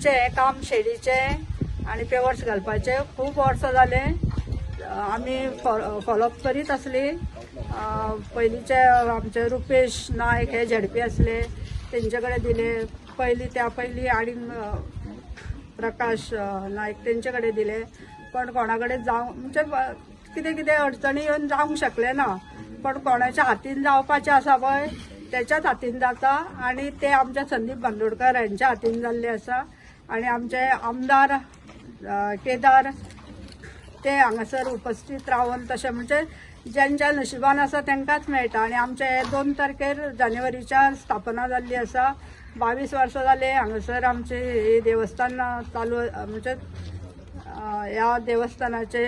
आमचे हे काम शेडीचे आणि पेवर्स घालपाचे खूप वर्सां जाले आम्ही फॉलोअप करीत असली। पयलींचे आमचे रुपेश नायक हे झडपी असले तेंच्याकडे दिले, त्या पयली आणि प्रकाश नायक तेंच्याकडे दिले, पण कोणाकडे म्हणजे कितें कितें अडचणी येवन जावंक शकले ना, पण कोणाच्या हातीन जावपाचे आसा पळय त्याच्याच हातीन जाता आणि ते आमच्या संदीप बांदोडकर यांच्या हातीन जाल्ले आसा। आणि आमचे आमदार केदार ते हांगासर उपस्थित रावन तशें म्हणजे ज्यांच्या नशिबान आसा तांकांच मेळटा। आणि आमचे 2 तारखेर जानेवारीच्या स्थापना जाल्ली आसा। 22 वर्सां जाले हांगासर आमचे हे देवस्थान चालू म्हणजे ह्या देवस्थानाचे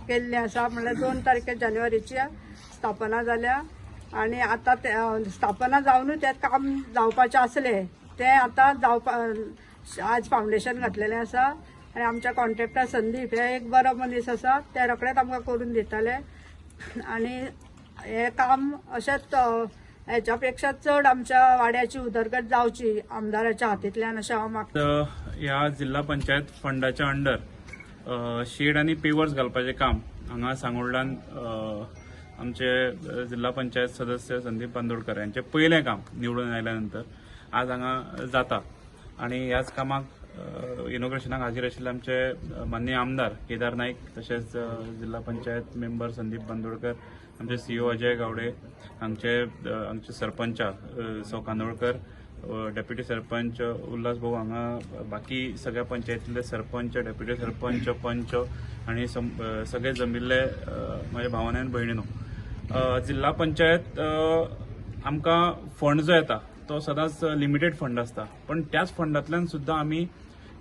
केल्ले आसा, म्हणल्यार 2 तारखेर जानेवारीची स्थापना जाल्या। आणि आता स्थापना जावनूच ते काम जावपाचे आसले ते आता आज फाउंडेशन घातलेले आसा। आणि आमच्या कॉन्ट्रॅक्टर संदीप हे एक बरो मनीस आसा, ते रोखडेच आमकां करून दिताले। आणि हे काम अशेंच हेच्या पेक्षा चड आमच्या वाड्याची उदरगत जावची आमदाराच्या हातींतल्यान अशें हांव मागतां। ह्या जिल्हा पंचायत फंडाच्या अंडर शेड आणि पेवर्स घालपाचें काम हांगा सांगोळडान आमचे जिल्हा पंचायत सदस्य संदीप बांदोडकर यांचे पयलें काम निवडून आयल्यानंतर आज हांगा जाता। आणि ह्याच कामाक इनॉग्रेशनाक हाजीर आशिल्ले आमचे माननीय आमदार केदार नाईक, तशेंच जिल्हा पंचायत मेंबर संदीप बांदोडकर, आमचे सीओ अजय गावडे, आमचे सरपंच सौ कांदोळकर, डेप्युटी सरपंच उल्हास भाऊ हांगा, बाकी सगळ्या पंचायतीतले सरपंच, डेप्युटी सरपंच, पंच आणि सगळे जमिल्ले माझ्या भावांनो आनी भयणीनो, जिल्हा पंचायत आमकां फंड जो येता तो सदांच लिमिटेड फंड आसता, पण त्याच फंडांतल्यान सुद्दां आमी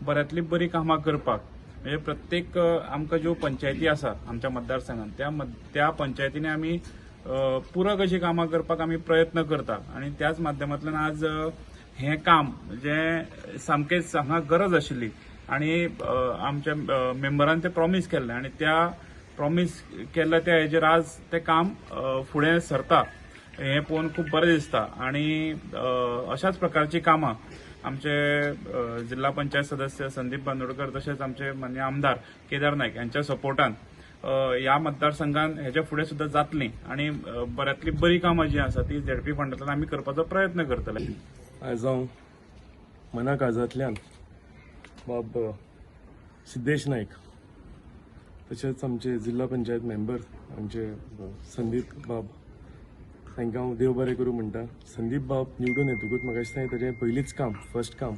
बऱ्यांतली बरी कामां करपाक म्हणजे प्रत्येक आमकां ज्यो पंचायती आसा आमच्या मतदारसंघात त्या पंचायतींनी आमी पूरक अशी कामां करपाक आमी प्रयत्न करता। आणि त्याच माध्यमांतल्यान आज हें काम जे सामकेंच हांगा गरज आशिल्ली आणि आमच्या मेंबरान ते प्रॉमिस केल्लें आणि त्या प्रॉमिस केल्ल्या त्या हेजेर आज तें काम फुडें सरता हें पळोवन खूब बरें दिसता। आणि अशाच प्रकारची कामां आमचे जिल्हा पंचायत सदस्य संदीप बांदोडकर तशेंच आमचे माननीय आमदार केदार नाईक यांच्या सपोर्टान ह्या मतदारसंघात हेच्या फुडें सुद्दां जातलीं आणि बऱ्यांतली बरी कामां जी आसा ती झेडपी फंडांतल्यान आमी करपाचो प्रयत्न करतले। आयज हांव मना काळजांतल्यान बाब सिद्धेश नाईक तशेंच आमचे जिल्हा पंचायत मेंबर आमचे संदीप बाब तांकां हांव देव बरें करूं म्हणटा। संदीप बाब निवडून येतकूच म्हाका दिसता ताचें पयलींच काम, फर्स्ट काम,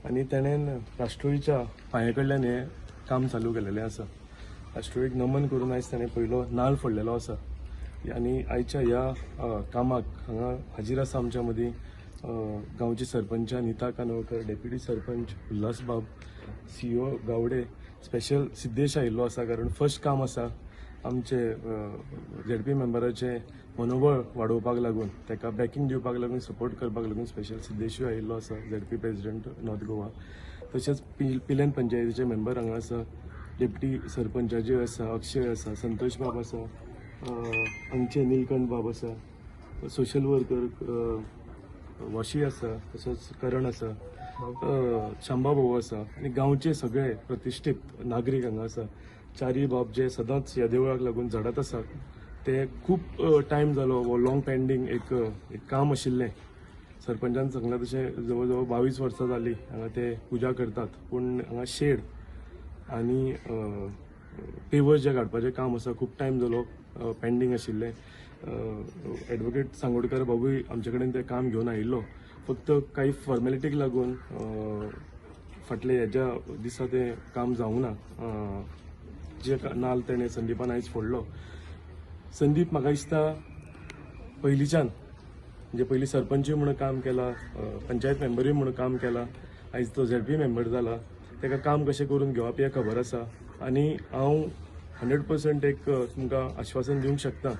आनी ताणें राष्ट्रवादीच्या पांये कडल्यान हें काम चालू केलेलें आसा। राष्ट्रवादीक नमन करून आयज ताणें पयलो नाल्ल फोडलेलो आसा। आनी आयच्या ह्या कामाक हांगा हाजीर आसा आमच्या मदीं गांवची सरपंच नीता कानोळकर, डेप्युटी सरपंच उल्हास बाब, सीओ गावडे, स्पेशल सिद्धेश आयिल्लो आसा, कारण फर्स्ट काम आसा आमचे झेडपी मेंबराचे मनोबळ वाडोवपाक लागून, ताका बॅकिंग दिवपाक लागून, सपोर्ट करपाक लागून स्पेशल सिद्धेशूय आयिल्लो आसा, झेडपी प्रेसिडेंट नॉर्थ गोवा। तशेंच पिलेन पंचायतीचे मेंबर हांगा आसा, डेप्युटी सरपंचाचे आसा, अक्षय आसा, संतोष बाब आसा, हांगचे निलकंठ बाब आसा, सोशल वर्कर वाशी आसा, तसोच करण आसा, शांबा भाऊ आसा, आनी गांवचे सगळे प्रतिश्ठीत नागरीक हांगा आसा। चारी बाब जे सदांच ह्या देवळाक लागून झडत आसात, ते खूब टायम जालो वो लॉंग पेंडींग एक काम आशिल्लें। सरपंचान सांगलां तशें जवळ जवळ 22 वर्सां जालीं हांगा ते पुजा करतात, पूण हांगा शेड आनी पेवर्स जे काडपाचें काम आसा खूब टायम जालो पेंडींग आशिल्लें। एडवोकेट सांगोडकर बाबूय आमचे कडेन तें काम घेवन आयिल्लो, फक्त काही फॉर्मेलिटीक लागून फाटले हेज्या दिसा तें काम जावंक ना। जे नाल्ल तेणें संदीपान आयज फोडलो, संदीप म्हाका दिसता पयलींच्यान म्हणजे पयलीं सरपंचूय म्हणून काम केलां, पंचायत मेंबरूय म्हणून काम केलां, आयज तो झेडपी मेंबर जाला, ताका काम कशें करून घेवप हें खबर आसा। आनी हांव 100% एक तुमकां आश्वासन दिवंक शकता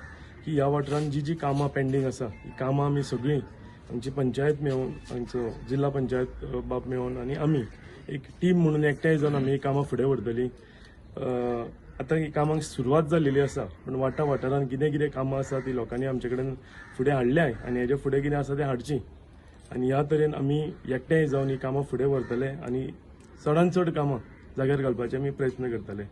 की ह्या वाठारांत जी कामां पेंडींग आसा ही कामां आमी सगळीं आमची पंचायत मेळून, आमचो जिल्हा पंचायत बाब मेळून आनी आमी एक टीम म्हणून एकठांय जावन आमी ही कामां फुडें व्हरतलीं। आतां ही कामांक सुरवात जाल्लेली आसा, पण वाठारांत कितें कितें कामां आसा ती लोकांनी आमचे कडेन फुडें हाडल्याय आनी हेजे फुडें कितें आसा तें हाडचीं। आनी ह्या तरेन आमी एकठांय जावन ही कामां फुडें व्हरतले आनी चडांत चड कामां जाग्यार घालपाचे आमी प्रयत्न करतले.